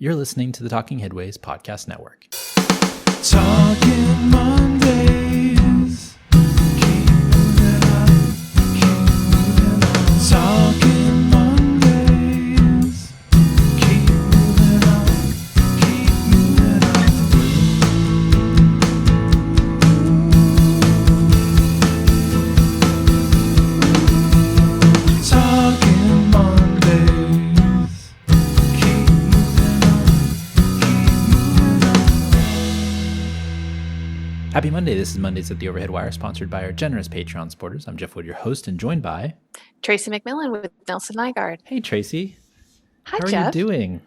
You're listening to the Talking Headways Podcast Network. Talking Mondays. Keep moving on. Keep moving on. Talking Mondays. Keep moving on. Keep moving on. Talking Mondays. Keep moving on. Keep moving on. Happy Monday. This is Mondays at the Overhead Wire, sponsored by our generous Patreon supporters. I'm Jeff Wood, your host, and joined by... Tracy McMillan with Nelson Nygaard. Hey, Tracy. Hi, How are Jeff. you doing?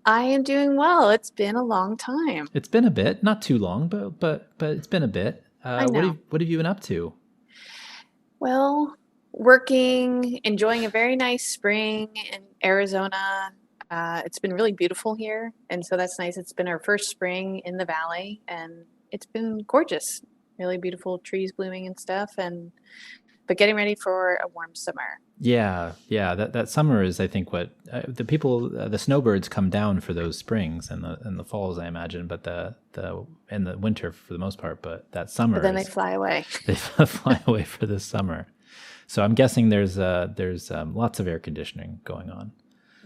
I am doing well. It's been a long time. It's been a bit. Not too long, but it's been a bit. I know. What have you been up to? Well, working, enjoying a very nice spring in Arizona. It's been really beautiful here, and so that's nice. It's been our first spring in the valley, and it's been gorgeous. Really beautiful trees blooming and stuff, but getting ready for a warm summer. Yeah. That summer is, I think, what the snowbirds come down for those springs and the falls, I imagine, but in the winter for the most part. But that summer, But then they fly away. They fly away for the summer. So I'm guessing there's lots of air conditioning going on.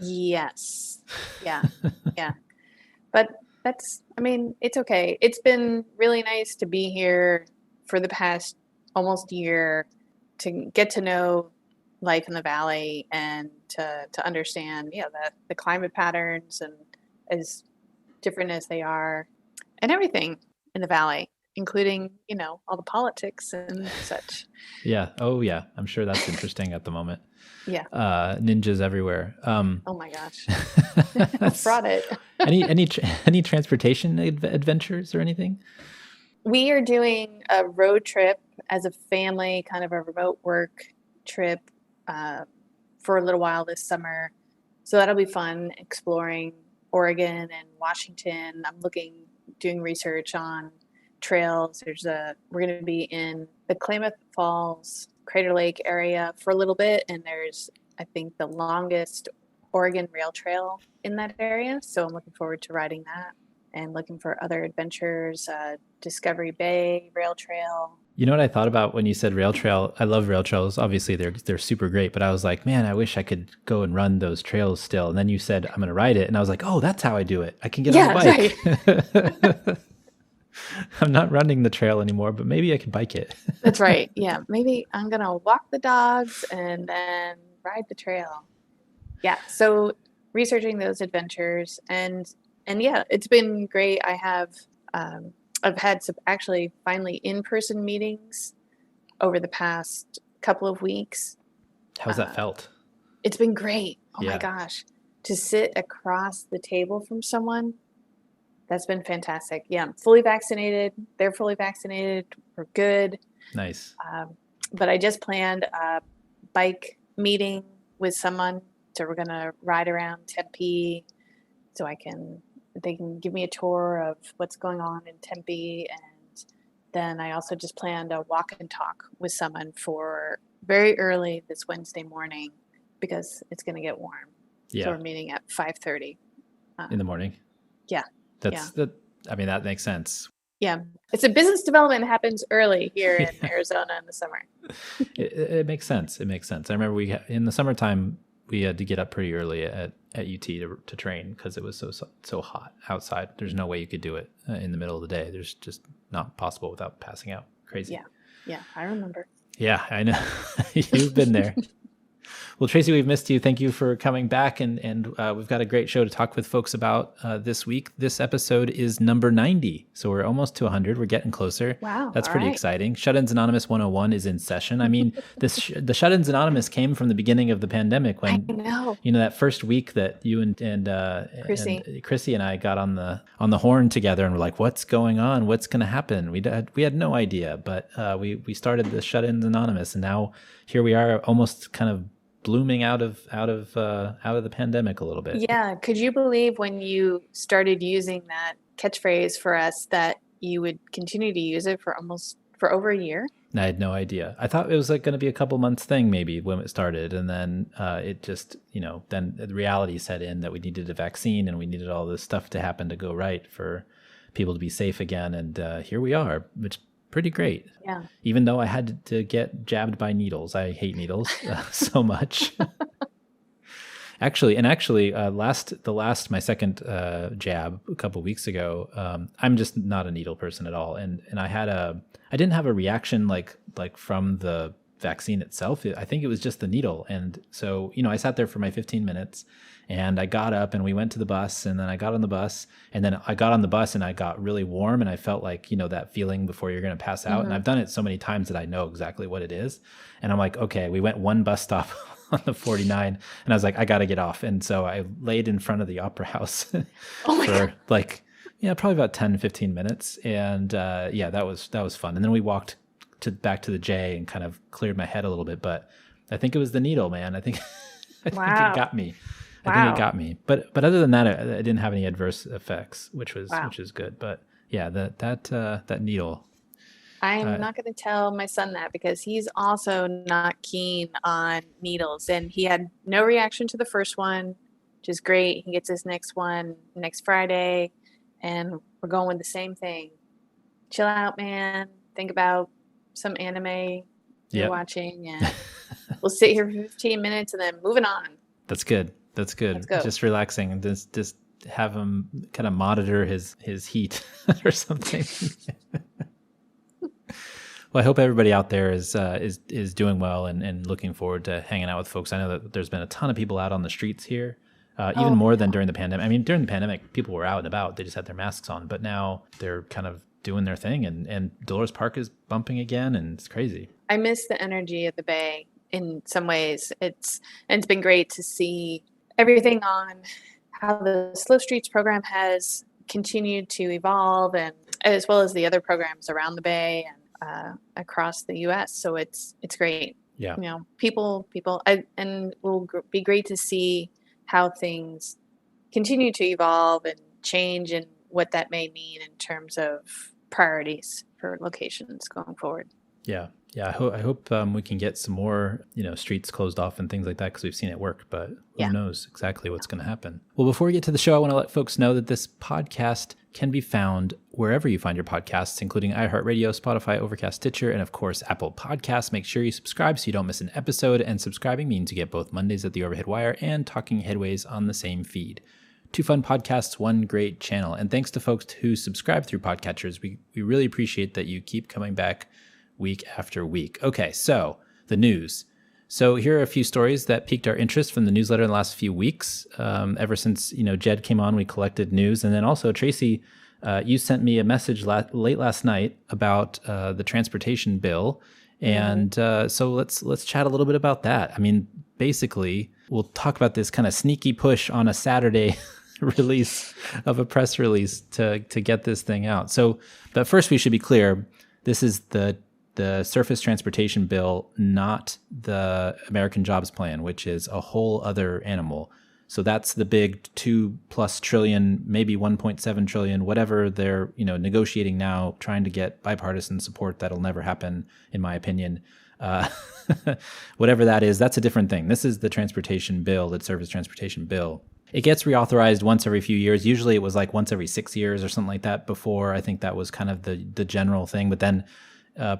Yes. Yeah. Yeah. But it's okay. It's been really nice to be here for the past almost year, to get to know life in the valley and to understand, the climate patterns, and as different as they are, and everything in the valley, including, all the politics and such. Yeah. Oh, yeah. I'm sure that's interesting at the moment. Yeah. Ninjas everywhere. Oh my gosh. Brought it. Any transportation adventures or anything? We are doing a road trip as a family, kind of a remote work trip for a little while this summer. So that'll be fun, exploring Oregon and Washington. I'm doing research on trails. We're going to be in the Klamath Falls, Crater Lake area for a little bit. And there's, I think, the longest Oregon rail trail in that area. So I'm looking forward to riding that and looking for other adventures, Discovery Bay Rail Trail. You know what I thought about when you said rail trail? I love rail trails. Obviously, they're super great, but I was like, man, I wish I could go and run those trails still. And then you said, I'm going to ride it. And I was like, oh, that's how I do it. I can get on the bike. Right. I'm not running the trail anymore, but maybe I can bike it. That's right. Yeah. Maybe I'm going to walk the dogs and then ride the trail. Yeah. So researching those adventures and yeah, it's been great. I've had some actually finally in-person meetings over the past couple of weeks. How's that felt? It's been great. Oh Yeah. my gosh. To sit across the table from someone, that's been fantastic. Yeah, I'm fully vaccinated. They're fully vaccinated. We're good. Nice. But I just planned a bike meeting with someone. So we're going to ride around Tempe so they can give me a tour of what's going on in Tempe. And then I also just planned a walk and talk with someone for very early this Wednesday morning because it's going to get warm. Yeah. So we're meeting at 5:30. In the morning? Yeah. That makes sense. Yeah. It's a business development happens early here in Arizona in the summer. It makes sense. It makes sense. I remember in the summertime, we had to get up pretty early at UT to train because it was so hot outside. There's no way you could do it in the middle of the day. There's just not possible without passing out. Crazy. Yeah, I remember. Yeah, I know. You've been there. Well, Tracy, we've missed you. Thank you for coming back. And we've got a great show to talk with folks about this week. This episode is number 90. So we're almost to 100. We're getting closer. Wow. That's pretty exciting. Shut-ins Anonymous 101 is in session. I mean, the Shut-ins Anonymous came from the beginning of the pandemic when, I know. That first week that you and Chrissy and I got on the horn together and we're like, what's going on? What's going to happen? We had no idea, but we started the Shut-ins Anonymous, and now here we are, almost kind of blooming out of the pandemic a little bit. Yeah. Could you believe when you started using that catchphrase for us that you would continue to use it for over a year? I had no idea. I thought it was like going to be a couple months thing maybe when it started. And then it just, then the reality set in that we needed a vaccine and we needed all this stuff to happen to go right for people to be safe again. And here we are, which is pretty great. Yeah. Even though I had to get jabbed by needles. I hate needles so much. Actually, my second jab a couple weeks ago, I'm just not a needle person at all. And I didn't have a reaction like from the vaccine itself. I think it was just the needle. And so, I sat there for my 15 minutes and I got up and we went to the bus, and then I got on the bus, and then I got on the bus and I got really warm, and I felt like, that feeling before you're going to pass out. And I've done it so many times that I know exactly what it is. And I'm like, okay, we went one bus stop on the 49 and I was like, I got to get off. And so I laid in front of the Opera House for probably about 10, 15 minutes. And that was fun. And then we walked back to the J and kind of cleared my head a little bit, but I think it was the needle, man. I think it got me. I think it got me. But other than that, I didn't have any adverse effects, which is good. But yeah, that needle. I'm not going to tell my son that because he's also not keen on needles, and he had no reaction to the first one, which is great. He gets his next one next Friday, and we're going with the same thing. Chill out, man. Think about some anime you're watching, and we'll sit here for 15 minutes and then moving on. That's good. Let's go. Just relaxing and just have him kind of monitor his heat or something. Well, I hope everybody out there is doing well and looking forward to hanging out with folks. I know that there's been a ton of people out on the streets here, even more than during the pandemic. I mean, during the pandemic, people were out and about. They just had their masks on. But now they're kind of doing their thing. And Dolores Park is bumping again, and it's crazy. I miss the energy of the Bay in some ways. It's been great to see everything on how the Slow Streets program has continued to evolve, and as well as the other programs around the Bay and across the U.S. So it's great. Yeah. People, and it will be great to see how things continue to evolve and change, and what that may mean in terms of priorities for locations going forward. Yeah. I hope we can get some more, streets closed off and things like that, because we've seen it work, but who knows exactly what's going to happen. Well, before we get to the show, I want to let folks know that this podcast can be found wherever you find your podcasts, including iHeartRadio, Spotify, Overcast, Stitcher, and of course, Apple Podcasts. Make sure you subscribe so you don't miss an episode, and subscribing means you get both Mondays at the Overhead Wire and Talking Headways on the same feed. 2 fun podcasts, 1 great channel. And thanks to folks who subscribe through podcatchers. We really appreciate that you keep coming back week after week. Okay, so the news. So here are a few stories that piqued our interest from the newsletter in the last few weeks. Ever since Jed came on, we collected news, and then also Tracy, you sent me a message late last night about the transportation bill, and so let's chat a little bit about that. I mean, basically, we'll talk about this kind of sneaky push on a Saturday release of a press release to get this thing out. So, but first, we should be clear: this is the Surface Transportation Bill, not the American Jobs Plan, which is a whole other animal. So that's the big 2+ trillion, maybe 1.7 trillion, whatever they're negotiating now, trying to get bipartisan support. That'll never happen, in my opinion. Whatever that is, that's a different thing. This is the transportation bill, the Surface Transportation Bill. It gets reauthorized once every few years. Usually it was like once every 6 years or something like that before. I think that was kind of the general thing. But then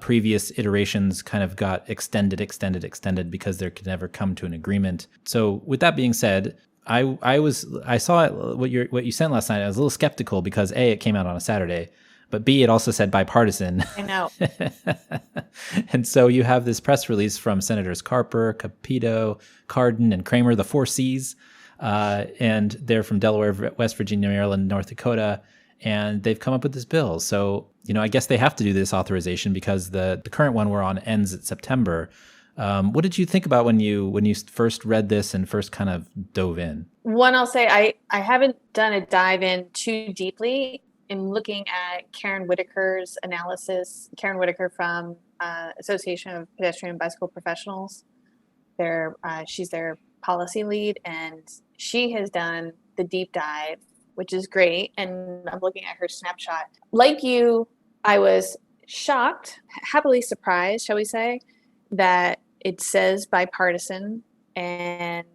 previous iterations kind of got extended because there could never come to an agreement. So with that being said, I saw it, what you sent last night. I was a little skeptical because A, it came out on a Saturday, but B, it also said bipartisan. I know. And so you have this press release from Senators Carper, Capito, Cardin, and Kramer, the 4 Cs, and they're from Delaware, West Virginia, Maryland, North Dakota. And they've come up with this bill. So, I guess they have to do this authorization because the current one we're on ends at September. What did you think about when you first read this and first kind of dove in? One, I'll say I haven't done a dive in too deeply in looking at Karen Whitaker's analysis. Karen Whitaker from Association of Pedestrian and Bicycle Professionals. She's their policy lead, and she has done the deep dive, which is great. And I'm looking at her snapshot. Like you, I was shocked, happily surprised, shall we say, that it says bipartisan, and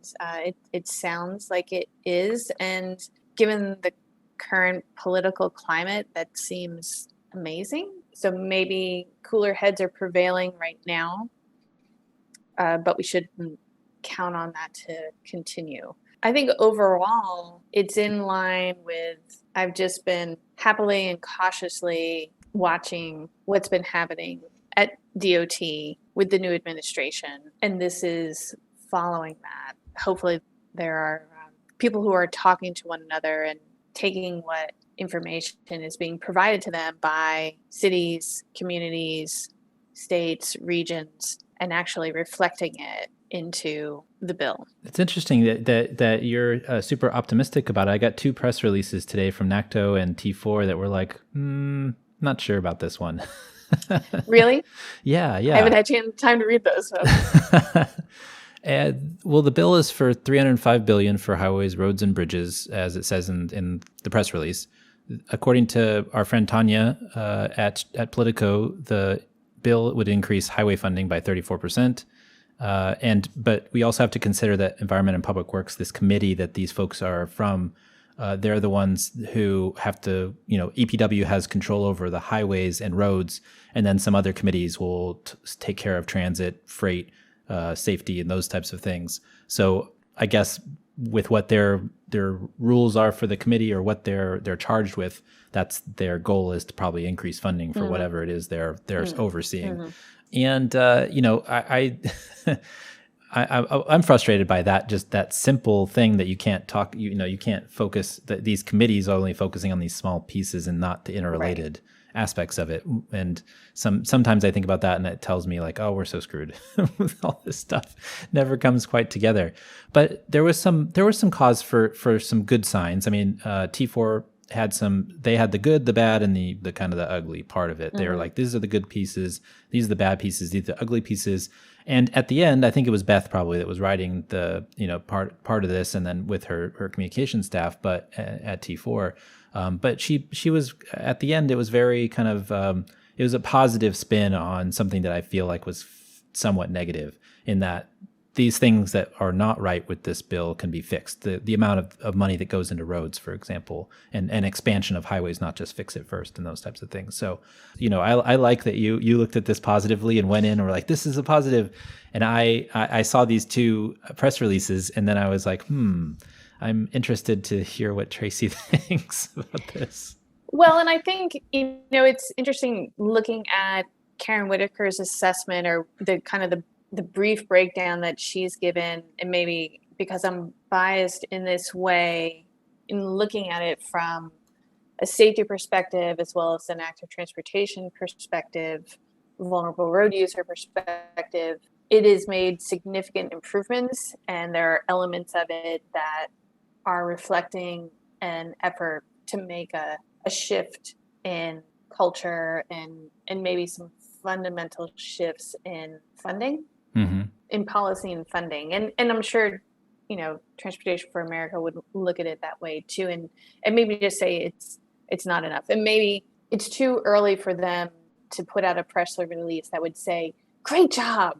it sounds like it is. And given the current political climate, that seems amazing. So maybe cooler heads are prevailing right now, but we shouldn't count on that to continue. I think overall, it's in line with, I've just been happily and cautiously watching what's been happening at DOT with the new administration. And this is following that. Hopefully there are people who are talking to one another and taking what information is being provided to them by cities, communities, states, regions, and actually reflecting it into the bill. It's interesting that you're super optimistic about it. I got 2 press releases today from NACTO and T4 that were like, not sure about this one. Really? Yeah. I haven't had time to read those. So. Well, the bill is for $305 billion for highways, roads, and bridges, as it says in the press release. According to our friend Tanya at Politico, the bill would increase highway funding by 34%. But we also have to consider that Environment and Public Works, this committee that these folks are from, they're the ones who have to, EPW has control over the highways and roads, and then some other committees will take care of transit, freight, safety, and those types of things. So I guess with what their rules are for the committee or what they're charged with, that's their goal, is to probably increase funding for whatever it is they're overseeing. And I'm frustrated by that, just that simple thing that you can't talk, you can't focus, that these committees are only focusing on these small pieces and not the interrelated aspects of it. And sometimes I think about that and it tells me like, oh, we're so screwed with all this stuff. Never comes quite together. But there was some cause for some good signs. I mean, T4 had the good, the bad, and the kind of the ugly part of it. They were like, these are the good pieces, these are the bad pieces, these are the ugly pieces. And at the end, I think it was Beth probably that was writing the part of this, and then with her communication staff, but at T4. But she was, at the end, it was very kind of, it was a positive spin on something that I feel like was somewhat negative, in that these things that are not right with this bill can be fixed. The amount of money that goes into roads, for example, and expansion of highways, not just fix it first and those types of things. So, I like that you looked at this positively and went in and were like, this is a positive. And I saw these 2 press releases, and then I was like, I'm interested to hear what Tracy thinks about this. Well, and I think, it's interesting looking at Karen Whitaker's assessment, or the kind of the brief breakdown that she's given, and maybe because I'm biased in this way, in looking at it from a safety perspective, as well as an active transportation perspective, vulnerable road user perspective, it has made significant improvements, and there are elements of it that are reflecting an effort to make a shift in culture and maybe some fundamental shifts in funding. In policy and funding, and I'm sure Transportation for America would look at it that way too, and maybe just say it's not enough, and maybe it's too early for them to put out a press release that would say great job.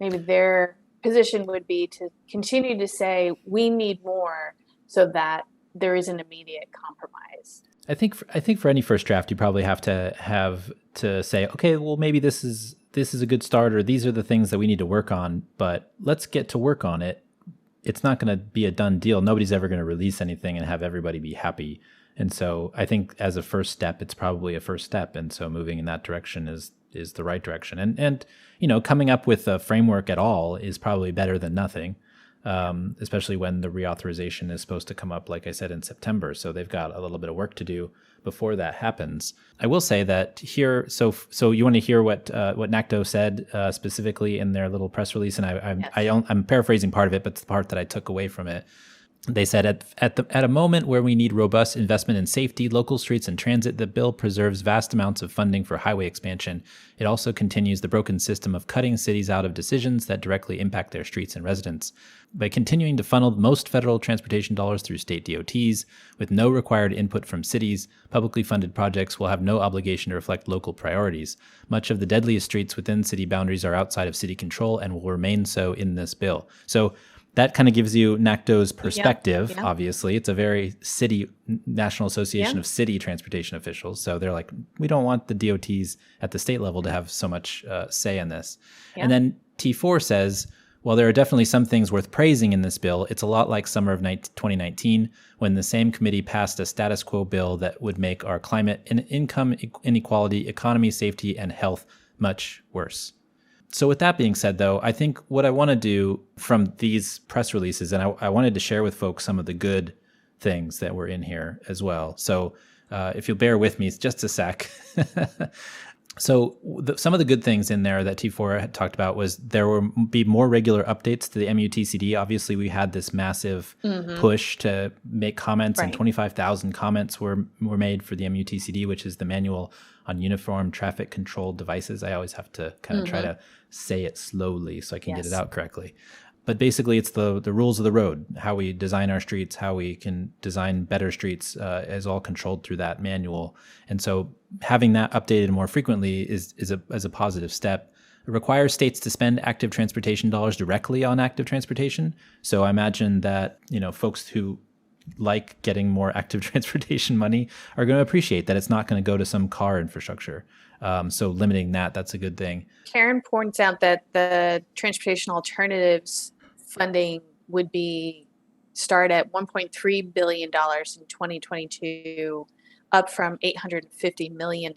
Maybe their position would be to continue to say we need more, so that there is an immediate compromise. I think for any first draft, you probably have to say, okay, well, maybe this is a good start, or these are the things that we need to work on, but let's get to work on it. It's not going to be a done deal. Nobody's ever going to release anything and have everybody be happy. And so I think as a first step, it's probably a first step. And so moving in that direction is the right direction. And coming up with a framework at all is probably better than nothing. Especially when the reauthorization is supposed to come up, like I said, in September. So they've got a little bit of work to do before that happens. I will say that here, so you want to hear what NACTO said specifically in their little press release, and I'm paraphrasing part of it, but it's the part that I took away from it. They said at a moment where we need robust investment in safety, local streets, and transit, the bill preserves vast amounts of funding for highway expansion. It also continues the broken system of cutting cities out of decisions that directly impact their streets and residents. By continuing to funnel most federal transportation dollars through state DOTs, with no required input from cities, publicly funded projects will have no obligation to reflect local priorities. Much of the deadliest streets within city boundaries are outside of city control and will remain so in this bill. So that kind of gives you NACTO's perspective, obviously. It's a very National Association of City Transportation Officials. So they're like, we don't want the DOTs at the state level to have so much say in this. And then T4 says, while there are definitely some things worth praising in this bill, it's a lot like summer of 2019, when the same committee passed a status quo bill that would make our climate and income inequality, economy, safety, and health much worse. So with that being said, though, I think what I want to do from these press releases, and I wanted to share with folks some of the good things that were in here as well. So if you'll bear with me just a sec. So some of the good things in there that T4 had talked about was there will be more regular updates to the MUTCD. Obviously, we had this massive push to make comments, and 25,000 comments were made for the MUTCD, which is the Manual on Uniform Traffic Controlled Devices. I always have to kind of try to say it slowly so I can get it out correctly. But basically, it's the rules of the road, how we design our streets, how we can design better streets is all controlled through that manual. And so having that updated more frequently is a positive step. It requires states to spend active transportation dollars directly on active transportation. So I imagine that, folks who like getting more active transportation money are going to appreciate that it's not going to go to some car infrastructure. So limiting that's a good thing. Karen points out that the transportation alternatives funding would start at $1.3 billion in 2022, up from $850 million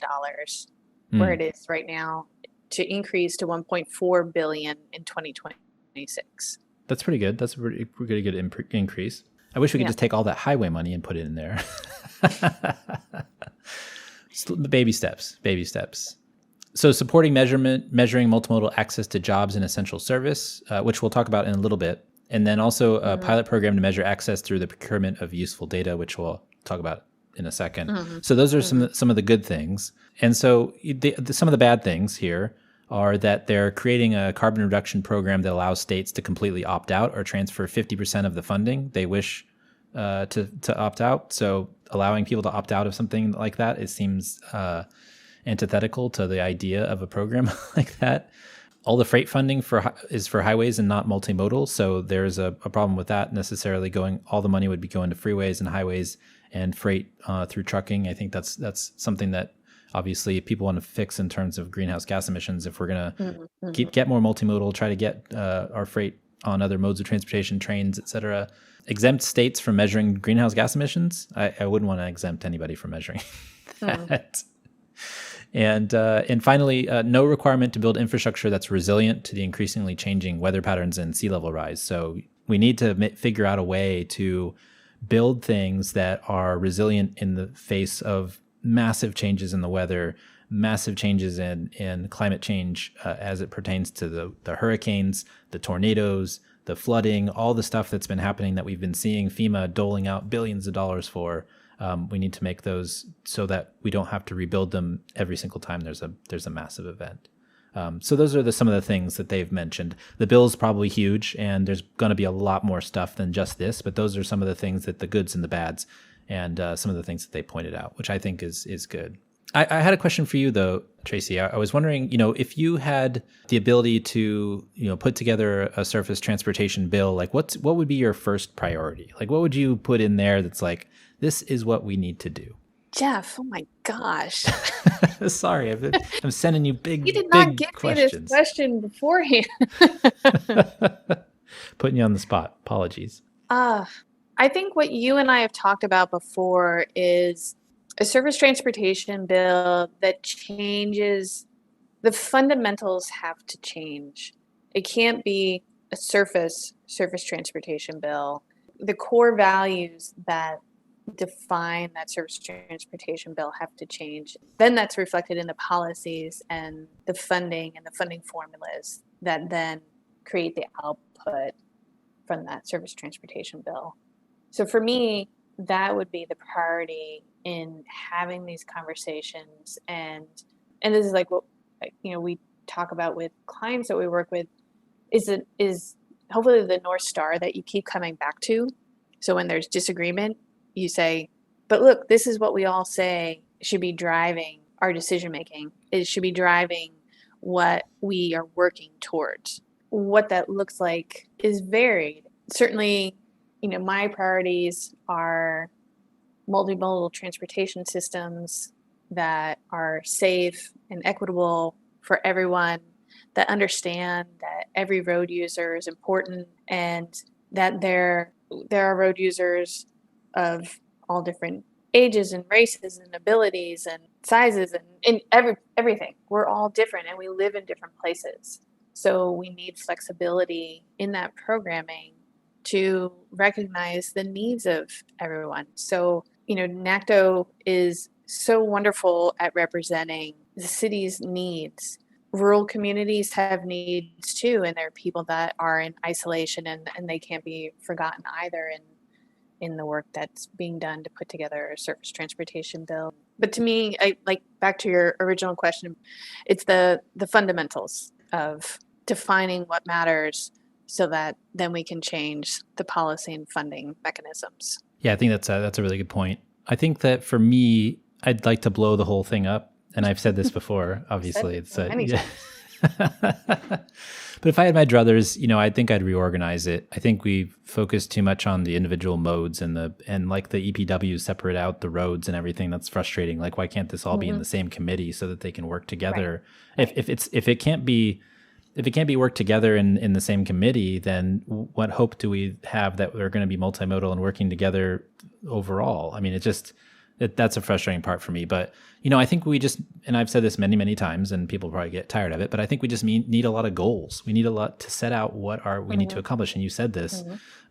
where it is right now, to increase to $1.4 billion in 2026. That's pretty good. That's a pretty good increase. I wish we could just take all that highway money and put it in there. Baby steps. So supporting measuring multimodal access to jobs and essential service, which we'll talk about in a little bit. And then also a pilot program to measure access through the procurement of useful data, which we'll talk about in a second. So those are some of the good things. And so some of the bad things here are that they're creating a carbon reduction program that allows states to completely opt out or transfer 50% of the funding they wish to opt out. So allowing people to opt out of something like that, it seems antithetical to the idea of a program like that. All the freight funding is for highways and not multimodal. So there's a problem with that necessarily all the money would be going to freeways and highways and freight through trucking. I think that's something that obviously people want to fix in terms of greenhouse gas emissions. If we're going to get more multimodal, try to get our freight on other modes of transportation, trains, et cetera. Exempt states from measuring greenhouse gas emissions. I wouldn't want to exempt anybody from measuring that. And finally, no requirement to build infrastructure that's resilient to the increasingly changing weather patterns and sea level rise. So we need to figure out a way to build things that are resilient in the face of massive changes in the weather, massive changes in climate change as it pertains to the hurricanes, the tornadoes, the flooding, all the stuff that's been happening that we've been seeing FEMA doling out billions of dollars for. We need to make those so that we don't have to rebuild them every single time there's a massive event. So those are some of the things that they've mentioned. The bill is probably huge, and there's going to be a lot more stuff than just this, but those are some of the things that the goods and the bads, and some of the things that they pointed out, which I think is good. I had a question for you, though, Tracy. I was wondering, if you had the ability to, put together a surface transportation bill, like what would be your first priority? Like, what would you put in there that's like, this is what we need to do? Jeff, oh my gosh. Sorry, I'm sending you big, you did not give questions. Me this question beforehand. Putting you on the spot. Apologies. I think what you and I have talked about before is a surface transportation bill that changes, the fundamentals have to change. It can't be a surface transportation bill. The core values that define that surface transportation bill have to change. Then that's reflected in the policies and the funding formulas that then create the output from that surface transportation bill. So for me, that would be the priority in having these conversations. And this is like what, we talk about with clients that we work with, is hopefully the North Star that you keep coming back to. So when there's disagreement, you say, but look, this is what we all say should be driving our decision making. It should be driving what we are working towards. What that looks like is varied. Certainly, my priorities are multimodal transportation systems that are safe and equitable for everyone, that understand that every road user is important, and that there are road users of all different ages and races and abilities and sizes and everything. We're all different and we live in different places. So we need flexibility in that programming to recognize the needs of everyone. So, NACTO is so wonderful at representing the city's needs. Rural communities have needs too, and there are people that are in isolation and they can't be forgotten either in the work that's being done to put together a surface transportation bill. But to me, I like back to your original question, it's the fundamentals of defining what matters so that then we can change the policy and funding mechanisms. Yeah, I think that's a really good point. I think that for me, I'd like to blow the whole thing up. And I've said this before, obviously. Yeah. But if I had my druthers, I think I'd reorganize it. I think we focus too much on the individual modes and like the EPW separate out the roads and everything. That's frustrating. Like, why can't this all be in the same committee so that they can work together? Right. If it can't be worked together in the same committee, then what hope do we have that we're going to be multimodal and working together overall? I mean, that's a frustrating part for me. But, I think we just, and I've said this many, many times, and people probably get tired of it, but I think we just need a lot of goals. We need a lot to set out what we need to accomplish. And you said this,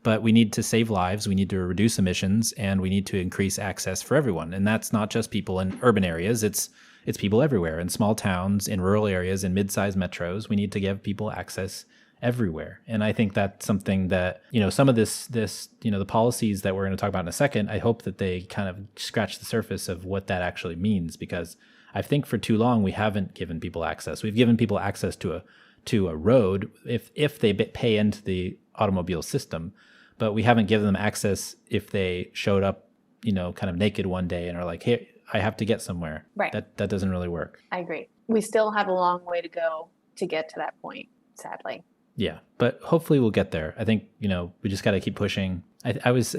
but we need to save lives. We need to reduce emissions, and we need to increase access for everyone. And that's not just people in urban areas. It's people everywhere, in small towns, in rural areas, in mid-sized metros. We need to give people access everywhere. And I think that's something that, some of this, the policies that we're going to talk about in a second, I hope that they kind of scratch the surface of what that actually means, because I think for too long we haven't given people access. We've given people access to a road if they pay into the automobile system, but we haven't given them access if they showed up, kind of naked one day and are like, hey, I have to get somewhere. Right. That doesn't really work. I agree. We still have a long way to go to get to that point, sadly. Yeah, but hopefully we'll get there. I think, we just got to keep pushing. I was,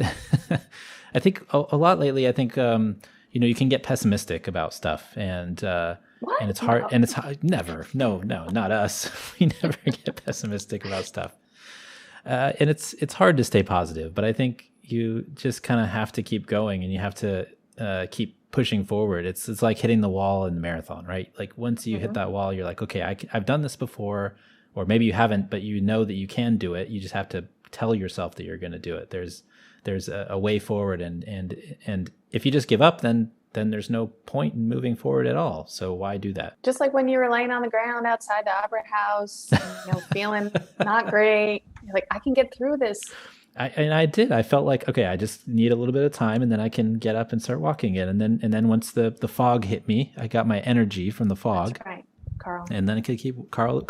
I think a lot lately, I think, you can get pessimistic about stuff and it's hard, and it's never, no, not us. We never get pessimistic about stuff. And it's hard to stay positive, but I think you just kind of have to keep going, and you have to keep pushing forward. It's like hitting the wall in the marathon, right? Like once you hit that wall, you're like, okay, I've done this before. Or maybe you haven't, but you know that you can do it. You just have to tell yourself that you're going to do it. There's a way forward, and if you just give up, then there's no point in moving forward at all. So why do that? Just like when you were laying on the ground outside the Opera House, feeling not great. You're like, I can get through this. I did. I felt like, okay, I just need a little bit of time, and then I can get up and start walking again. And then once the fog hit me, I got my energy from the fog. That's right. Carl. And then I could keep Carl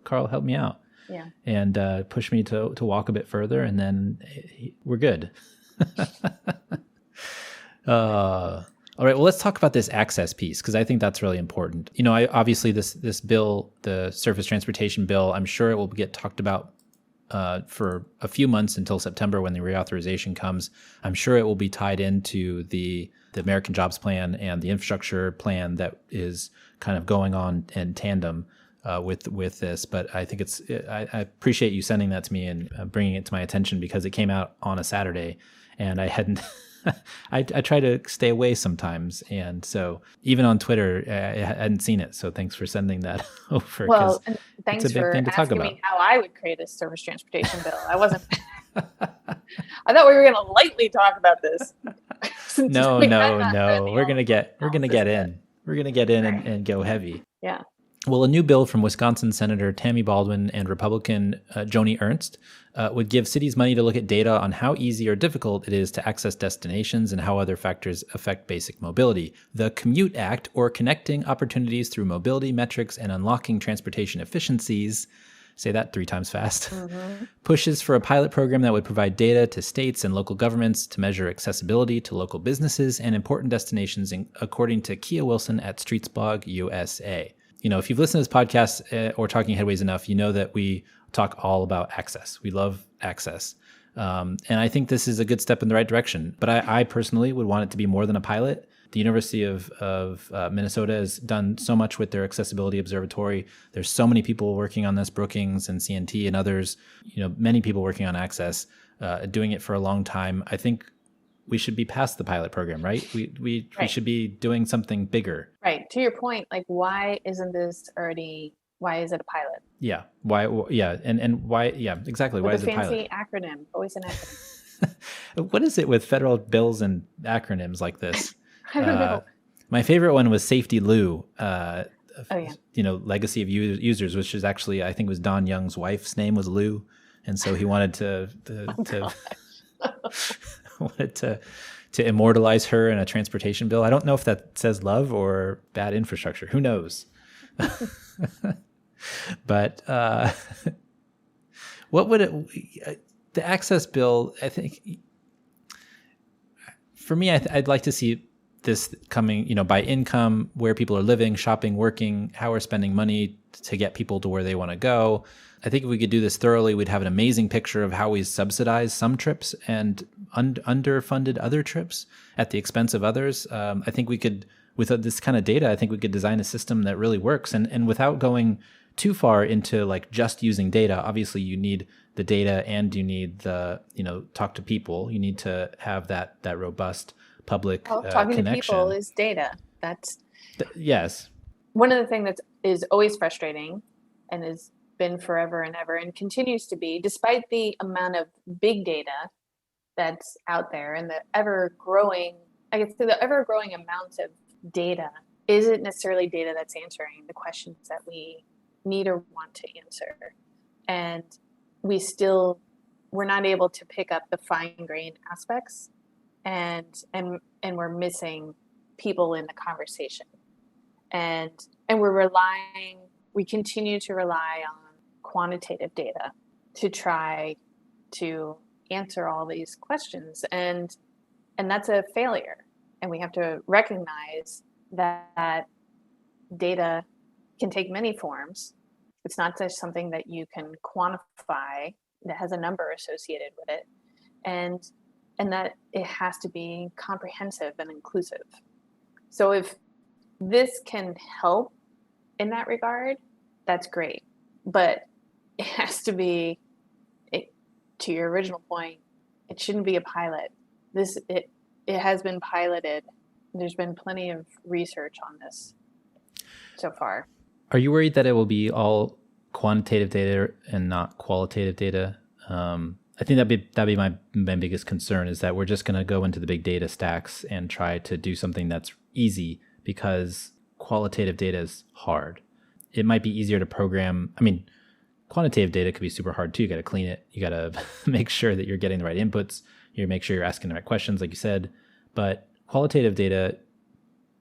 helped me out. Yeah. And pushed me to walk a bit further, and then we're good. All right. Well, let's talk about this access piece, because I think that's really important. Obviously this bill, the surface transportation bill, I'm sure it will get talked about for a few months until September when the reauthorization comes. I'm sure it will be tied into the American Jobs Plan and the infrastructure plan that is kind of going on in tandem with this. But I think I appreciate you sending that to me and bringing it to my attention, because it came out on a Saturday, and I hadn't. I try to stay away sometimes, and so even on Twitter, I hadn't seen it. So thanks for sending that over. Well, and thanks for asking me how I would create a surface transportation bill. I wasn't. I thought we were going to lightly talk about this. No. We're gonna get in. We're gonna get in and go heavy. Yeah. Well, a new bill from Wisconsin Senator Tammy Baldwin and Republican Joni Ernst would give cities money to look at data on how easy or difficult it is to access destinations and how other factors affect basic mobility. The COMMUTE Act, or Connecting Opportunities Through Mobility Metrics and Unlocking Transportation Efficiencies, say that 3 times fast, pushes for a pilot program that would provide data to states and local governments to measure accessibility to local businesses and important destinations, according to Kia Wilson at Streetsblog USA. You know, if you've listened to this podcast or Talking Headways enough, you know that we talk all about access. We love access. And I think this is a good step in the right direction. But I personally would want it to be more than a pilot. The University of Minnesota has done so much with their accessibility observatory. There's so many people working on this, Brookings and CNT and others, you know, many people working on access, doing it for a long time. I think we should be past the pilot program, right? We should be doing something bigger. Right. To your point, like, why is it a pilot? Yeah. Why? Yeah. And why? Yeah, exactly. With why is it a pilot? fancy acronym, always an acronym. What is it with federal bills and acronyms like this? I don't know. My favorite one was Safety Lou, yeah. you know, legacy of users, which is actually, I think it was Don Young's wife's name was Lou. And so he wanted to wanted to immortalize her in a transportation bill. I don't know if that says love or bad infrastructure. Who knows? But what would the access bill, I think, for me, I'd like to see this coming, you know, by income, where people are living, shopping, working, how we're spending money to get people to where they want to go. I think if we could do this thoroughly, we'd have an amazing picture of how we subsidize some trips and underfunded other trips at the expense of others. I think we could, with this kind of data, I think we could design a system that really works. And without going too far into like just using data, obviously you need the data and you need the, you know, talk to people. You need to have that robust public talking connection. to people is data. That's yes. One of the things that is always frustrating and has been forever and ever and continues to be, despite the amount of big data that's out there and the ever-growing amount of data, isn't necessarily data that's answering the questions that we need or want to answer. And we're not able to pick up the fine-grained aspects, and we're missing people in the conversation. And we continue to rely on quantitative data to try to answer all these questions, and that's a failure. And we have to recognize that data can take many forms. It's not just something that you can quantify that has a number associated with it, and that it has to be comprehensive and inclusive. So if this can help in that regard, that's great. But it has to be, to your original point, it shouldn't be a pilot. It has been piloted. There's been plenty of research on this so far. Are you worried that it will be all quantitative data and not qualitative data? I think that'd be my biggest concern, is that we're just going to go into the big data stacks and try to do something that's easy, because qualitative data is hard. It might be easier to program. I mean, quantitative data could be super hard too. You got to clean it. You got to make sure that you're getting the right inputs. You make sure you're asking the right questions, like you said. But qualitative data,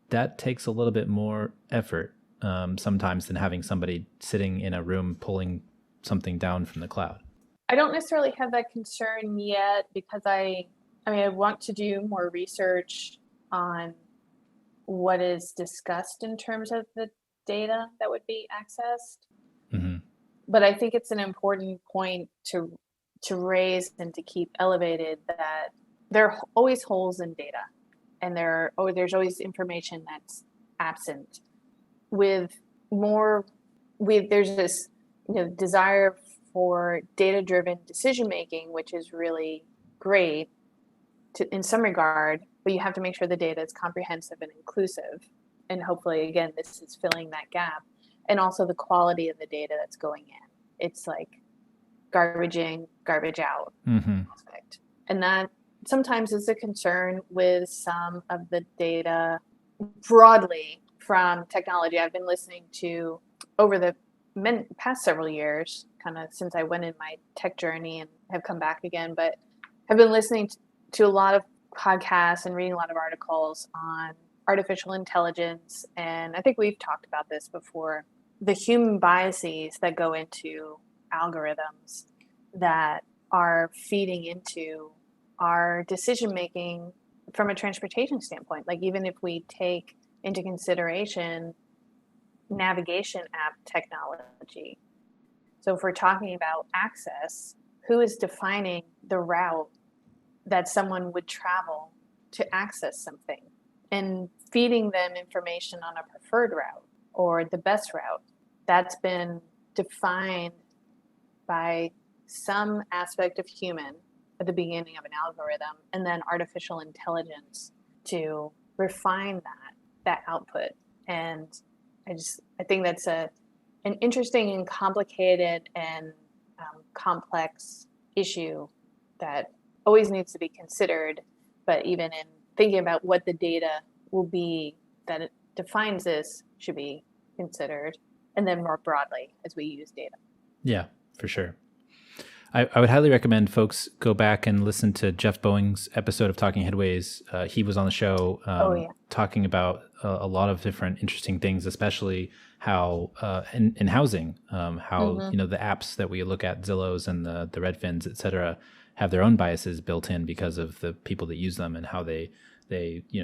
that takes a little bit more effort sometimes than having somebody sitting in a room pulling something down from the cloud. I don't necessarily have that concern yet, because I want to do more research on what is discussed in terms of the data that would be accessed. Mm-hmm. But I think it's an important point to raise and to keep elevated, that there are always holes in data, and there's always information that's absent. There's this desire for data-driven decision-making, which is really great in some regard, but you have to make sure the data is comprehensive and inclusive. And hopefully, again, this is filling that gap. And also the quality of the data that's going in. It's like garbage in, garbage out aspect. And that sometimes is a concern with some of the data broadly from technology. I've been listening to over the past several years, kind of since I went in my tech journey and have come back again, but have been listening to a lot of podcasts and reading a lot of articles on artificial intelligence. And I think we've talked about this before, the human biases that go into algorithms that are feeding into our decision making from a transportation standpoint. Like, even if we take into consideration navigation app technology. So if we're talking about access, who is defining the route that someone would travel to access something, and feeding them information on a preferred route or the best route? That's been defined by some aspect of human at the beginning of an algorithm, and then artificial intelligence to refine that output. And I think that's an interesting and complicated and complex issue that always needs to be considered. But even in thinking about what the data will be that it defines this should be considered, and then more broadly as we use data. Yeah, for sure. I would highly recommend folks go back and listen to Jeff Boeing's episode of Talking Headways. He was on the show talking about a lot of different interesting things, especially how in housing, how the apps that we look at, Zillows and the Redfins, et cetera, have their own biases built in because of the people that use them and how they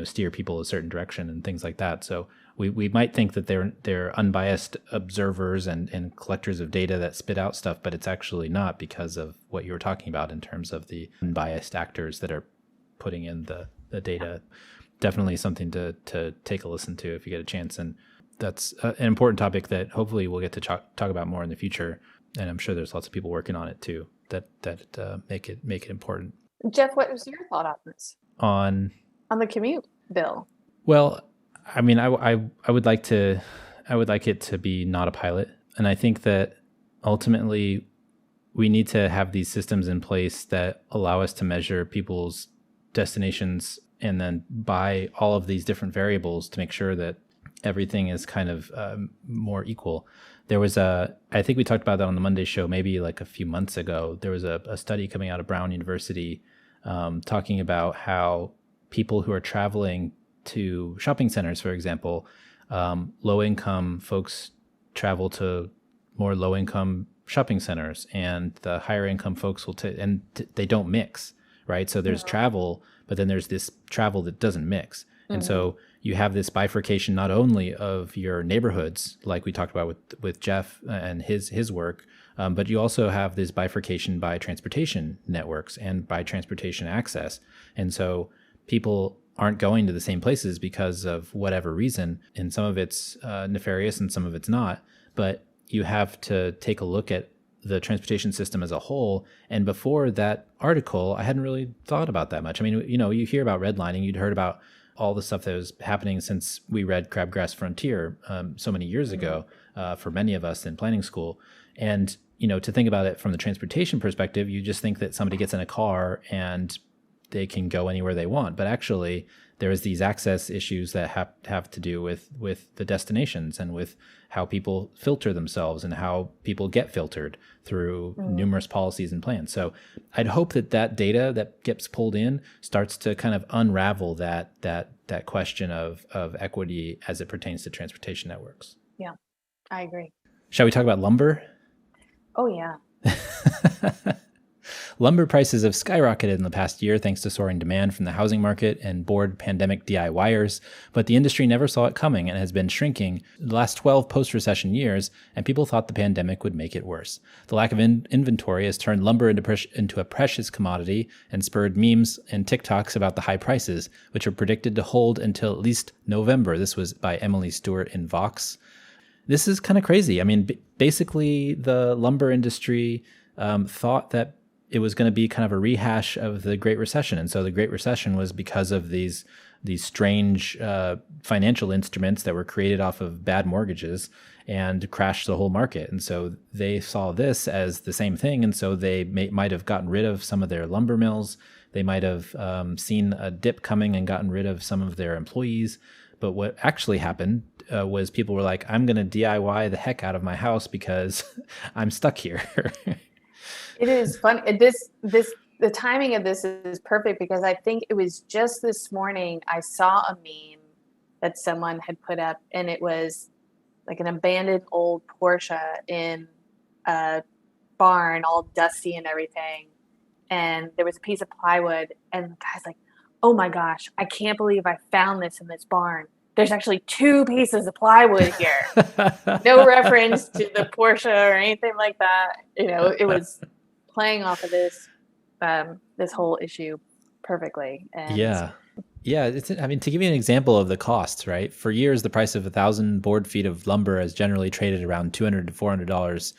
steer people a certain direction and things like that. So we might think that they're unbiased observers and collectors of data that spit out stuff, but it's actually not, because of what you were talking about in terms of the unbiased actors that are putting in the data. Definitely something to take a listen to if you get a chance. And that's an important topic that hopefully we'll get to talk about more in the future. And I'm sure there's lots of people working on it too that make it important. Jeff, what was your thought on this? On the COMMUTE bill? Well, I mean, I would like it to be not a pilot. And I think that ultimately we need to have these systems in place that allow us to measure people's destinations and then by all of these different variables to make sure that everything is kind of more equal. There was I think we talked about that on the Monday show, maybe like a few months ago. There was a study coming out of Brown University talking about how people who are traveling to shopping centers, for example, low-income folks travel to more low-income shopping centers, and the higher-income folks will they don't mix, right? So there's travel, but then there's this travel that doesn't mix. And so you have this bifurcation not only of your neighborhoods, like we talked about with Jeff and his work, but you also have this bifurcation by transportation networks and by transportation access. And so people aren't going to the same places because of whatever reason. And some of it's nefarious and some of it's not. But you have to take a look at the transportation system as a whole. And before that article, I hadn't really thought about that much. I mean, you hear about redlining, you'd heard about all the stuff that was happening since we read Crabgrass Frontier so many years ago for many of us in planning school. And, to think about it from the transportation perspective, you just think that somebody gets in a car and they can go anywhere they want. But actually, there's these access issues that have to do with the destinations and with how people filter themselves and how people get filtered through numerous policies and plans. So I'd hope that data that gets pulled in starts to kind of unravel that question of equity as it pertains to transportation networks. Yeah, I agree. Shall we talk about lumber? Oh, yeah. Lumber prices have skyrocketed in the past year thanks to soaring demand from the housing market and bored pandemic DIYers, but the industry never saw it coming and has been shrinking the last 12 post-recession years, and people thought the pandemic would make it worse. The lack of inventory has turned lumber into a precious commodity and spurred memes and TikToks about the high prices, which are predicted to hold until at least November. This was by Emily Stewart in Vox. This is kind of crazy. I mean, basically, the lumber industry thought that it was going to be kind of a rehash of the Great Recession. And so the Great Recession was because of these strange financial instruments that were created off of bad mortgages and crashed the whole market. And so they saw this as the same thing. And so they might have gotten rid of some of their lumber mills. They might have seen a dip coming and gotten rid of some of their employees. But what actually happened was people were like, I'm going to DIY the heck out of my house because I'm stuck here. It is fun. The timing of this is perfect because I think it was just this morning I saw a meme that someone had put up, and it was like an abandoned old Porsche in a barn, all dusty and everything. And there was a piece of plywood, and the guy's like, oh my gosh, I can't believe I found this in this barn. There's actually 2 pieces of plywood here. No reference to the Porsche or anything like that. You know, it was playing off of this whole issue perfectly. And yeah. I mean, to give you an example of the costs, right? For years, the price of 1,000 board feet of lumber has generally traded around $200 to $400.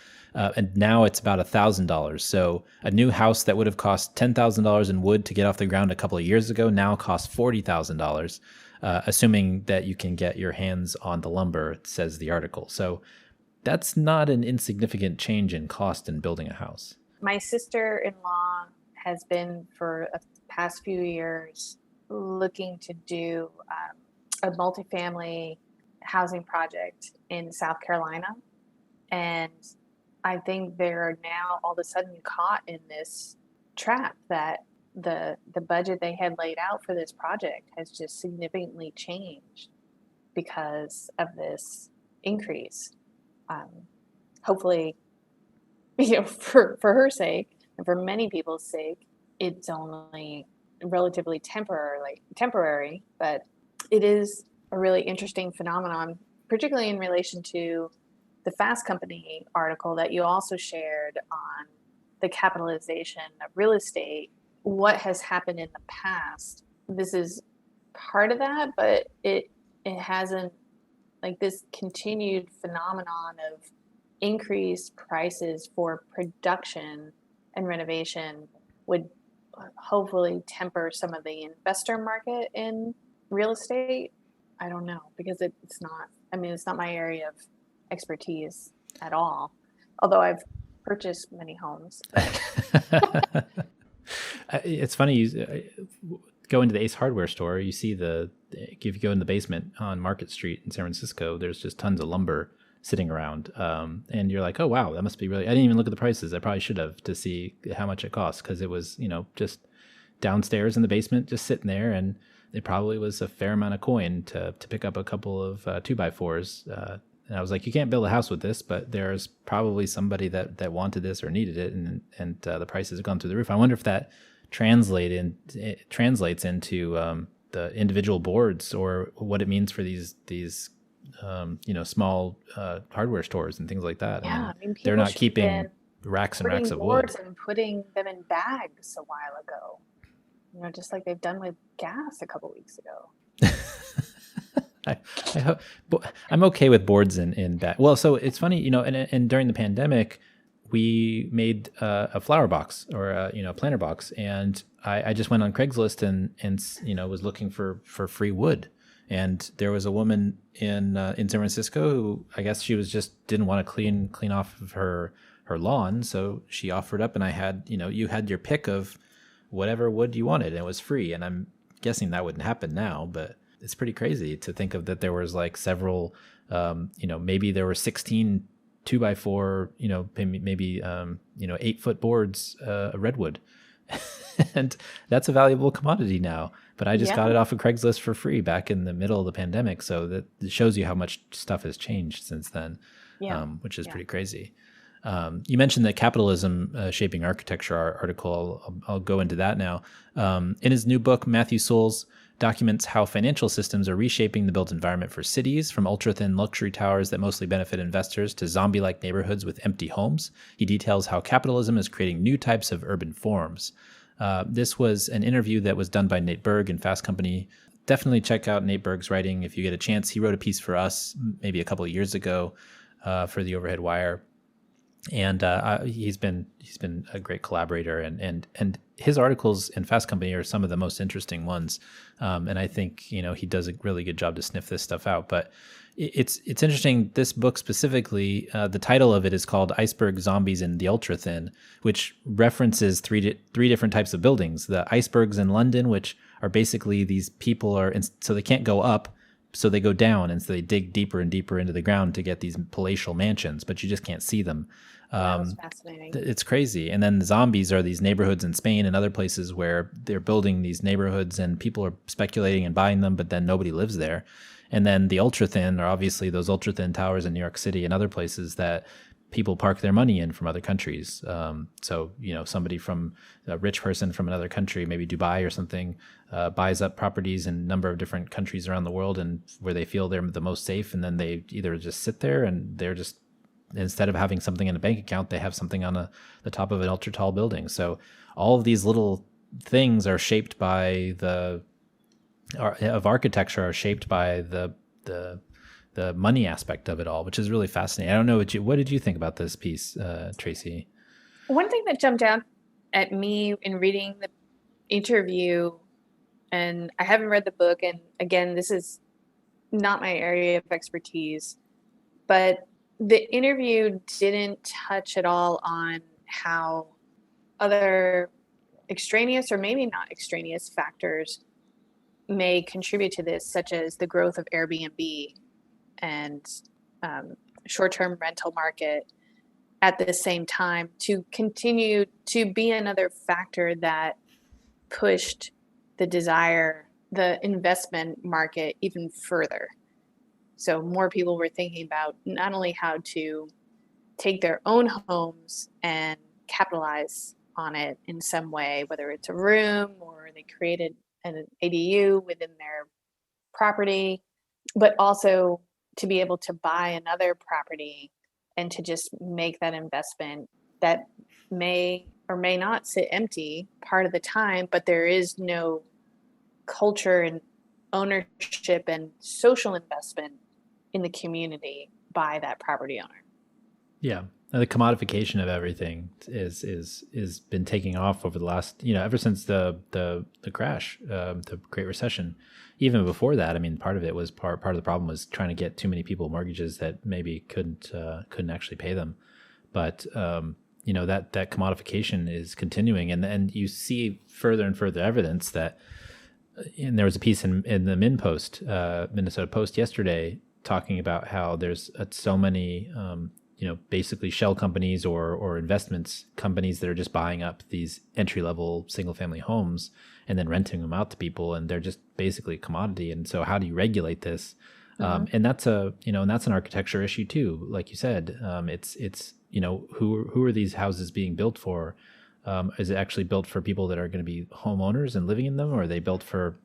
And now it's about $1,000. So a new house that would have cost $10,000 in wood to get off the ground a couple of years ago now costs $40,000, assuming that you can get your hands on the lumber, says the article. So that's not an insignificant change in cost in building a house. My sister-in-law has been for the past few years looking to do a multifamily housing project in South Carolina. And I think they're now all of a sudden caught in this trap that the budget they had laid out for this project has just significantly changed because of this increase. Hopefully, you know, for her sake and for many people's sake, it's only relatively temporary, but it is a really interesting phenomenon, particularly in relation to the Fast Company article that you also shared on the capitalization of real estate. What has happened in the past? This is part of that, but it hasn't, like, this continued phenomenon of increased prices for production and renovation would hopefully temper some of the investor market in real estate. I don't know, because it's not my area of expertise at all, although I've purchased many homes. It's funny, you go into the Ace Hardware store, you see if you go in the basement on Market Street in San Francisco, there's just tons of lumber sitting around, and you're like, oh wow, that must be really, I didn't even look at the prices. I probably should have, to see how much it costs, because it was, you know, just downstairs in the basement, just sitting there, and it probably was a fair amount of coin to pick up a couple of 2x4s. And I was like, you can't build a house with this, but there's probably somebody that wanted this or needed it, and the prices have gone through the roof. I wonder if that translates into the individual boards, or what it means for these small hardware stores and things like that. Yeah, I mean, they're not keeping racks and racks of wood and putting them in bags a while ago. You know, just like they've done with gas a couple weeks ago. I'm okay with boards in that. Well, so it's funny, you know, and during the pandemic, we made a flower box, or a planter box, and I just went on Craigslist and was looking for free wood, and there was a woman in San Francisco who, I guess she was just didn't want to clean off of her lawn, so she offered up, and I had, you had your pick of whatever wood you wanted, and it was free. And I'm guessing that wouldn't happen now, but it's pretty crazy to think of that there was like several, maybe there were 16 2x4, maybe 8-foot boards, redwood. And that's a valuable commodity now. But I just got it off of Craigslist for free back in the middle of the pandemic. So that shows you how much stuff has changed since then, which is pretty crazy. You mentioned the Capitalism Shaping Architecture article. I'll go into that now. In his new book, Matthew Soules documents how financial systems are reshaping the built environment for cities, from ultra-thin luxury towers that mostly benefit investors to zombie-like neighborhoods with empty homes. He details how capitalism is creating new types of urban forms. This was an interview that was done by Nate Berg in Fast Company. Definitely check out Nate Berg's writing if you get a chance. He wrote a piece for us maybe a couple of years ago for the Overhead Wire. And he's been a great collaborator, and his articles in Fast Company are some of the most interesting ones. And I think he does a really good job to sniff this stuff out. But it's interesting. This book specifically, the title of it is called "Iceberg Zombies in the Ultra Thin," which references three different types of buildings. The icebergs in London, which are basically these people so they can't go up. So they go down, and so they dig deeper and deeper into the ground to get these palatial mansions, but you just can't see them. That was fascinating. It's crazy. And then the zombies are these neighborhoods in Spain and other places where they're building these neighborhoods and people are speculating and buying them, but then nobody lives there. And then the ultra thin are obviously those ultra thin towers in New York City and other places that people park their money in from other countries. So, somebody from a rich person from another country, maybe Dubai or something, buys up properties in a number of different countries around the world and where they feel they're the most safe. And then they either just sit there and they're just, instead of having something in a bank account, they have something on the top of an ultra tall building. So all of these little things are shaped by of architecture are shaped by the money aspect of it all, which is really fascinating. I don't know what did you think about this piece, Tracy? One thing that jumped out at me in reading the interview, and I haven't read the book, and again, this is not my area of expertise, but the interview didn't touch at all on how other extraneous or maybe not extraneous factors may contribute to this, such as the growth of Airbnb and short-term rental market at the same time, to continue to be another factor that pushed the investment market even further. So more people were thinking about not only how to take their own homes and capitalize on it in some way, whether it's a room or they created an ADU within their property, but also to be able to buy another property and to just make that investment that may or may not sit empty part of the time, but there is no culture and ownership and social investment in the community by that property owner. Yeah. The commodification of everything is been taking off over the last, ever since the crash, the Great Recession. Even before that, I mean, part of it was part of the problem was trying to get too many people mortgages that maybe couldn't actually pay them. But that commodification is continuing, and you see further and further evidence that. And there was a piece in the Minnesota Post yesterday talking about how there's so many basically shell companies or investments companies that are just buying up these entry-level single-family homes and then renting them out to people, and they're just basically a commodity. And so how do you regulate this? And that's that's an architecture issue too. Like you said, it's who are these houses being built for? Is it actually built for people that are going to be homeowners and living in them, or are they built for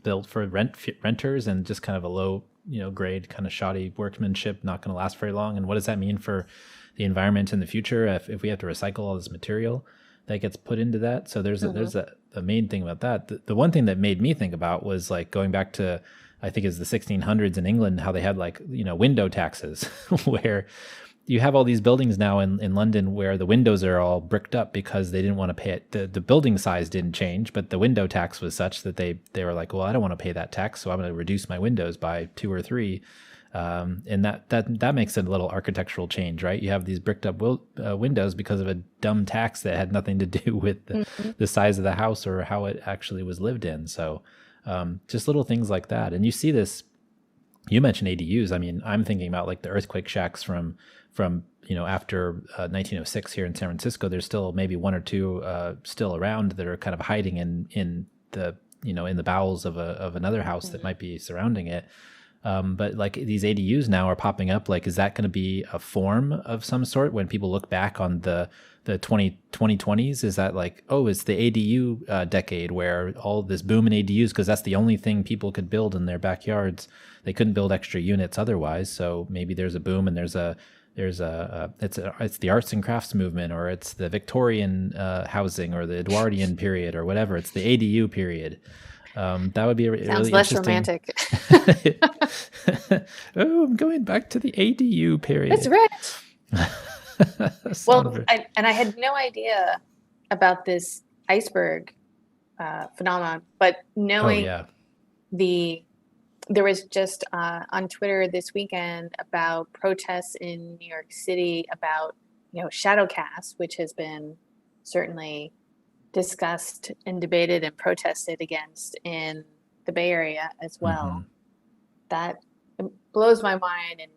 renters and just kind of a low grade kind of shoddy workmanship, not going to last very long? And what does that mean for the environment in the future if we have to recycle all this material that gets put into that? So there's a main thing about that. The one thing that made me think about was like going back to, I think it's the 1600s in England, how they had window taxes where you have all these buildings now in London where the windows are all bricked up because they didn't want to pay it. The building size didn't change, but the window tax was such that they were like, well, I don't want to pay that tax, so I'm going to reduce my windows by 2 or 3. And that makes a little architectural change, right? You have these bricked up windows because of a dumb tax that had nothing to do with the size of the house or how it actually was lived in. So just little things like that. And you see this. You mentioned ADUs. I mean, I'm thinking about like the earthquake shacks from after 1906 here in San Francisco. There's still maybe 1 or 2 still around that are kind of hiding in the bowels of another house that might be surrounding it. But like these ADUs now are popping up. Like, is that going to be a form of some sort when people look back on the 2020s? Is that like, oh, it's the ADU decade where all this boom in ADUs, because that's the only thing people could build in their backyards. They couldn't build extra units otherwise. So maybe there's a boom and it's the arts and crafts movement, or it's the Victorian housing, or the Edwardian period, or whatever. It's the ADU period. That would be a Sounds really less interesting. romantic. Oh, I'm going back to the ADU period. It's rich. Well, I had no idea about this iceberg phenomenon, but knowing there was just on Twitter this weekend about protests in New York City about, shadow cast, which has been certainly discussed and debated and protested against in the Bay Area as well. That blows my mind and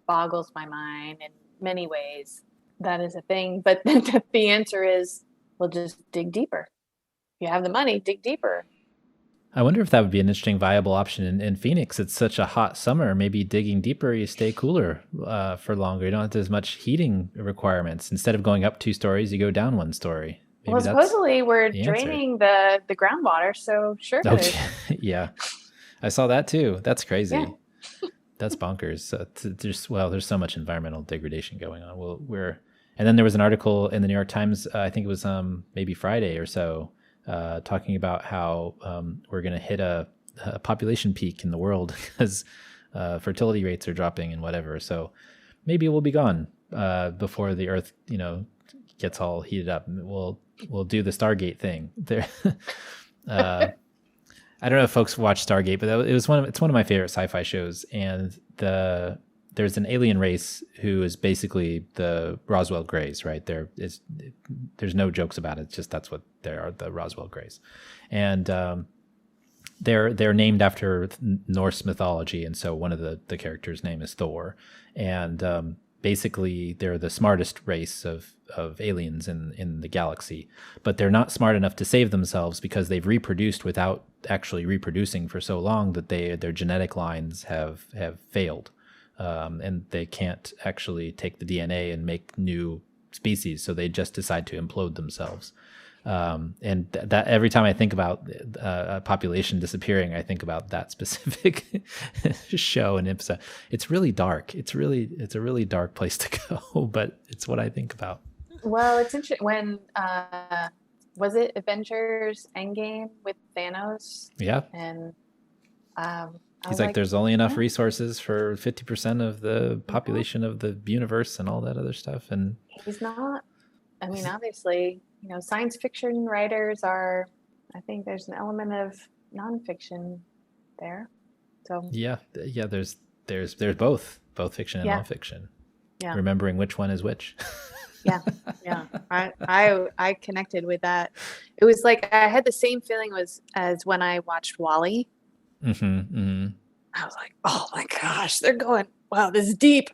boggles my mind in many ways. That is a thing, but the answer is, we'll just dig deeper. If you have the money, dig deeper. I wonder if that would be an interesting, viable option in Phoenix. It's such a hot summer. Maybe digging deeper, you stay cooler for longer. You don't have as much heating requirements. Instead of going up 2 stories, you go down 1 story. Maybe well, supposedly we're draining the groundwater, so sure. Yeah, I saw that too. That's crazy. Yeah. That's bonkers. There's so much environmental degradation going on. And then there was an article in the New York Times. I think it was maybe Friday or so. Talking about how we're going to hit a population peak in the world because fertility rates are dropping and whatever. So maybe we'll be gone before the Earth, gets all heated up. We'll do the Stargate thing. There, I don't know if folks watch Stargate, but it's one of my favorite sci-fi shows. And there's an alien race who is basically the Roswell Greys, right? There's no jokes about it. It's just that's what they are, the Roswell Greys, and they're named after Norse mythology, and so one of the characters' name is Thor, and basically they're the smartest race of aliens in the galaxy, but they're not smart enough to save themselves because they've reproduced without actually reproducing for so long that their genetic lines have failed. And they can't actually take the DNA and make new species, so they just decide to implode themselves. And that every time I think about a population disappearing, I think about that specific show and episode. It's really dark. It's a really dark place to go, but it's what I think about. Well, it's interesting when was it Avengers Endgame with Thanos? Yeah. And he's like, there's only enough resources for 50% of the population of the universe and all that other stuff. And he's not. I mean, obviously, science fiction writers are. I think there's an element of nonfiction there. So yeah. There's both fiction and nonfiction. Yeah. Remembering which one is which. Yeah. I connected with that. It was like I had the same feeling as when I watched WALL-E. I was like, oh my gosh, they're going, wow, this is deep.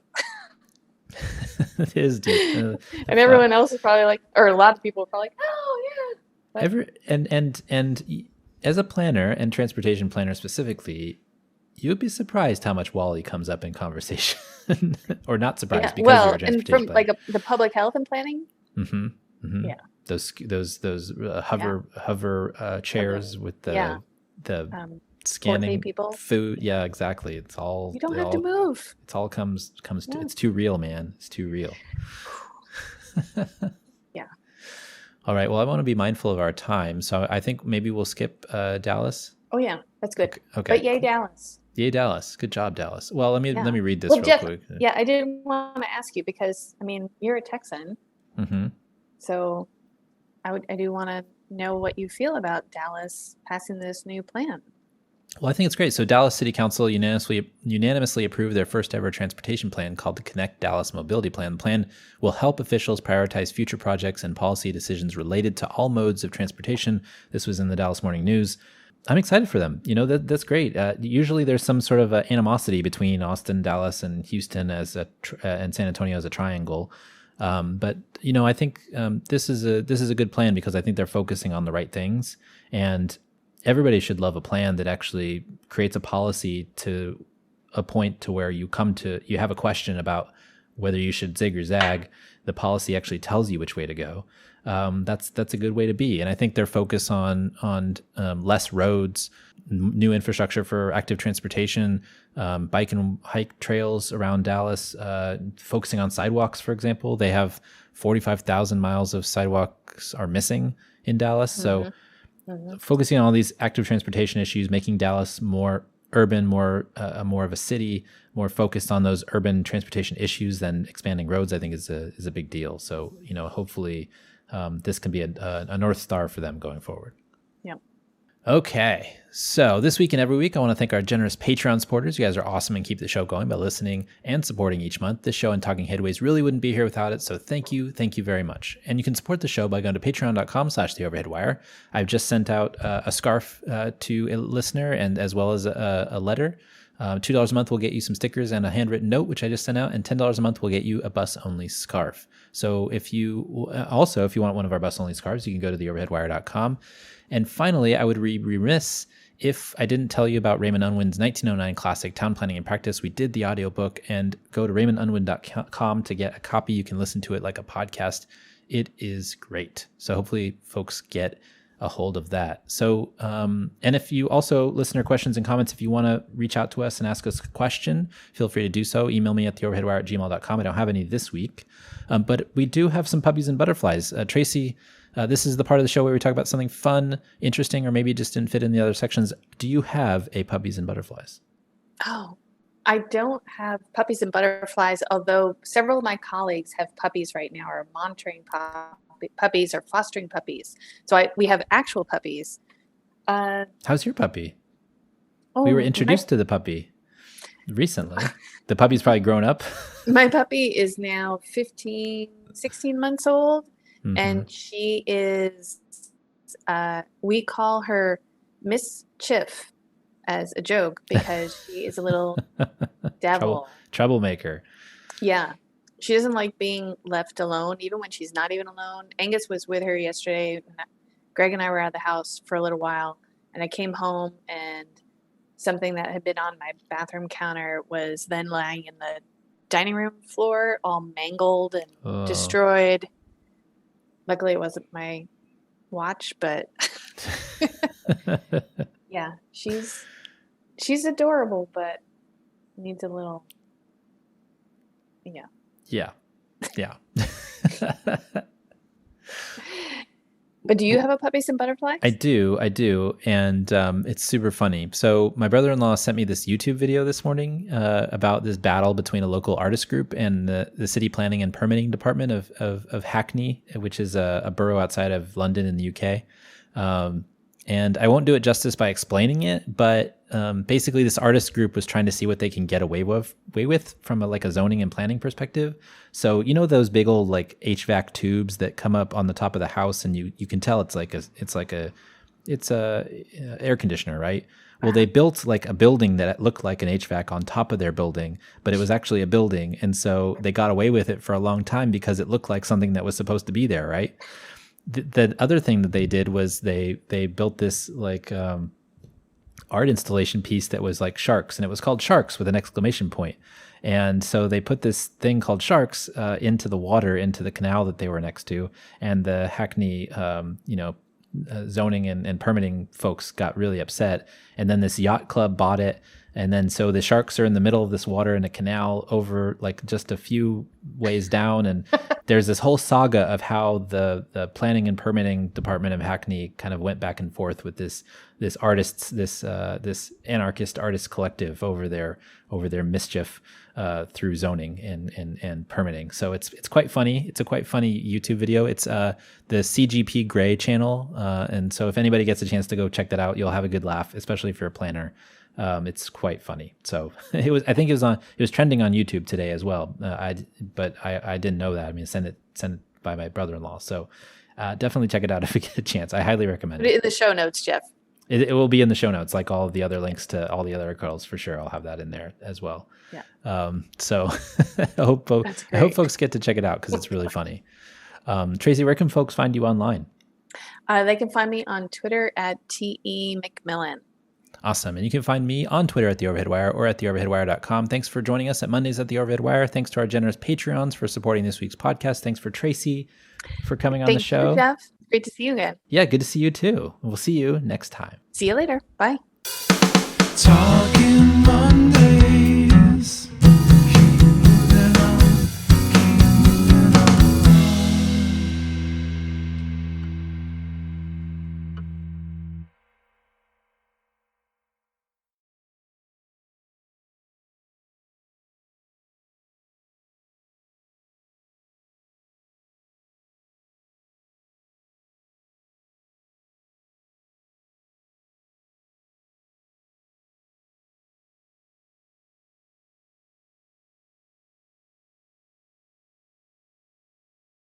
It is deep. And everyone else is probably like, or a lot of people are probably like, oh yeah. But, and as a planner and transportation planner specifically, you'd be surprised how much WALL-E comes up in conversation, or not surprised because you're a transportation planner. Like the public health and planning. Yeah. Those hover chairs with the scanning people. Food. Yeah, exactly. It's all, you don't have to move. It's all comes to, it's too real, man. It's too real. Yeah. All right. Well, I want to be mindful of our time. So I think maybe we'll skip Dallas. Oh yeah. That's good. Okay. But yay, Dallas. Yay, Dallas. Good job, Dallas. Well, let me read this real quick. Yeah. I did want to ask you because, I mean, you're a Texan. So I do want to know what you feel about Dallas passing this new plan. Well, I think it's great. So Dallas City Council unanimously approved their first ever transportation plan called the Connect Dallas Mobility Plan. The plan will help officials prioritize future projects and policy decisions related to all modes of transportation. This was in the Dallas Morning News. I'm excited for them. That's great. Usually there's some sort of animosity between Austin, Dallas, and Houston and San Antonio as a triangle. But I think this is a good plan because I think they're focusing on the right things, and everybody should love a plan that actually creates a policy to a point to where you have a question about whether you should zig or zag. The policy actually tells you which way to go. That's a good way to be. And I think their focus on less roads, new infrastructure for active transportation, bike and hike trails around Dallas, focusing on sidewalks, for example. They have 45,000 miles of sidewalks are missing in Dallas. So focusing on all these active transportation issues, making Dallas more urban, more of a city, more focused on those urban transportation issues than expanding roads, I think is a big deal. So, hopefully this can be a North Star for them going forward. Yep. Okay, so this week and every week, I want to thank our generous Patreon supporters. You guys are awesome and keep the show going by listening and supporting each month. This show and Talking Headways really wouldn't be here without it, so thank you very much. And you can support the show by going to patreon.com/theoverheadwire. I've just sent out a scarf to a listener, and as well as a letter. $2 a month will get you some stickers and a handwritten note, which I just sent out, and $10 a month will get you a bus-only scarf. So if you want one of our bus-only scarves, you can go to theoverheadwire.com. And finally, I would be remiss if I didn't tell you about Raymond Unwin's 1909 classic, Town Planning in Practice. We did the audiobook, and go to raymondunwin.com to get a copy. You can listen to it like a podcast. It is great. So hopefully folks get a hold of that. So, and if you also, listener questions and comments, if you want to reach out to us and ask us a question, feel free to do so. Email me at theoverheadwire@gmail.com. I don't have any this week, but we do have some Puppies and Butterflies. Tracy, this is the part of the show where we talk about something fun, interesting, or maybe just didn't fit in the other sections. Do you have a Puppies and Butterflies? Oh, I don't have Puppies and Butterflies, although several of my colleagues have puppies right now, or monitoring puppies or fostering puppies. So we have actual puppies. How's your puppy? We were introduced to the puppy recently. The puppy's probably grown up. My puppy is now 16 months old. Mm-hmm. And she is, we call her Miss Chiff as a joke because she is a little devil. Troublemaker. Yeah. She doesn't like being left alone, even when she's not even alone. Angus was with her yesterday. Greg and I were out of the house for a little while, and I came home, and something that had been on my bathroom counter was then lying in the dining room floor, all mangled and destroyed. Luckily, it wasn't my watch, but yeah, she's adorable, but needs a little, yeah. But do you have a Puppies and Butterflies? I do, and it's super funny. So my brother-in-law sent me this YouTube video this morning about this battle between a local artist group and the city planning and permitting department of Hackney, which is a borough outside of London in the UK. And I won't do it justice by explaining it, but basically this artist group was trying to see what they can get away with from a zoning and planning perspective. So those big old HVAC tubes that come up on the top of the house, and you can tell it's a air conditioner, right? Well, they built a building that looked like an HVAC on top of their building, but it was actually a building, and so they got away with it for a long time because it looked like something that was supposed to be there, right? The other thing that they did was they built this art installation piece that was like sharks, and it was called Sharks with an exclamation point. And so they put this thing called Sharks into the water, into the canal that they were next to, and the Hackney zoning and permitting folks got really upset. And then this yacht club bought it. And then so the sharks are in the middle of this water in a canal over just a few ways down. And there's this whole saga of how the planning and permitting department of Hackney kind of went back and forth with this anarchist artist collective over their mischief through zoning and permitting. So it's quite funny. It's a quite funny YouTube video. It's the CGP Grey channel. And so if anybody gets a chance to go check that out, you'll have a good laugh, especially if you're a planner. It's quite funny. So it was trending on YouTube today as well. But I didn't know that. I mean, sent it by my brother-in-law. So definitely check it out if you get a chance. I highly recommend it. Put it in the show notes, Jeff. It will be in the show notes, like all of the other links to all the other articles for sure. I'll have that in there as well. Yeah. So I hope folks get to check it out because it's really funny. Tracy, where can folks find you online? They can find me on Twitter at TE McMillan. Awesome. And you can find me on Twitter at The Overhead Wire or at theoverheadwire.com. Thanks for joining us at Mondays at The Overhead Wire. Thanks to our generous Patreons for supporting this week's podcast. Thanks for Tracy for coming on the show. Thank you, Jeff. Great to see you again. Yeah, good to see you too. We'll see you next time. See you later. Bye. Talk